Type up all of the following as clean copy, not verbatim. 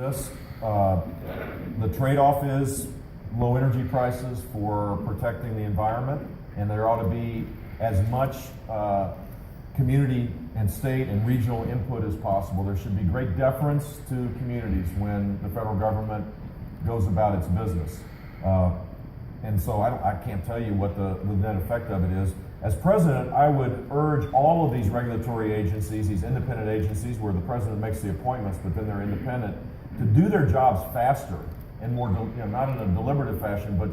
this. The trade-off is low energy prices for protecting the environment, and there ought to be as much community and state and regional input as possible. There should be great deference to communities when the federal government goes about its business. And so I can't tell you what the net effect of it is. As president, I would urge all of these regulatory agencies, these independent agencies where the president makes the appointments, but then they're independent, to do their jobs faster and more, not in a deliberative fashion, but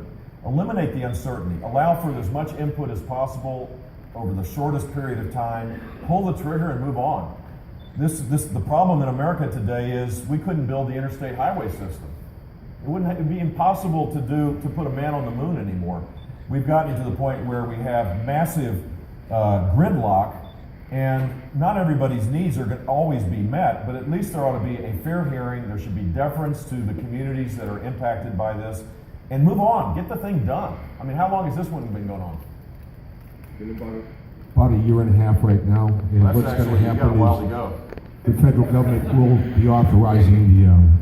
eliminate the uncertainty. Allow for as much input as possible over the shortest period of time. Pull the trigger and move on. The problem in America today is we couldn't build the interstate highway system. It'd be impossible to put a man on the moon anymore. We've gotten to the point where we have massive gridlock, and not everybody's needs are going to always be met, but at least there ought to be a fair hearing. There should be deference to the communities that are impacted by this, and move on. Get the thing done. I mean, how long has this one been going on? About a year and a half right now. And That's what's going to happen a while to is go. the federal government will be authorizing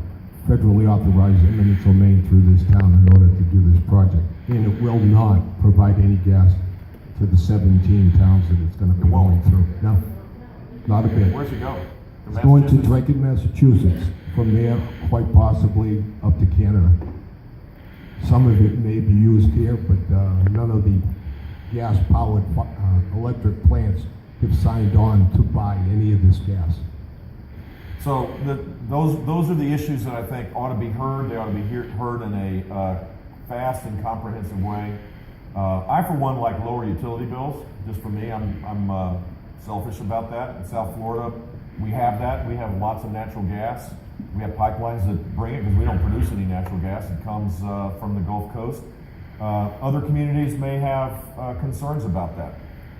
federally authorized eminent domain through this town in order to do this project. And it will not provide any gas to the 17 towns that it's going to be going through. No, not a bit. Where's it go? It's going to Drake, Massachusetts. From there, quite possibly up to Canada. Some of it may be used here, but none of the gas-powered electric plants have signed on to buy any of this gas. So those are the issues that I think ought to be heard. They ought to be heard in a fast and comprehensive way. I, for one, like lower utility bills. Just for me, I'm selfish about that. In South Florida, we have that. We have lots of natural gas. We have pipelines that bring it because we don't produce any natural gas. It comes from the Gulf Coast. Other communities may have concerns about that.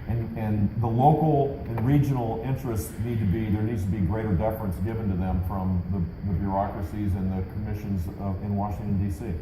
And the local and regional interests there needs to be greater deference given to them from the bureaucracies and the commissions in Washington, D.C.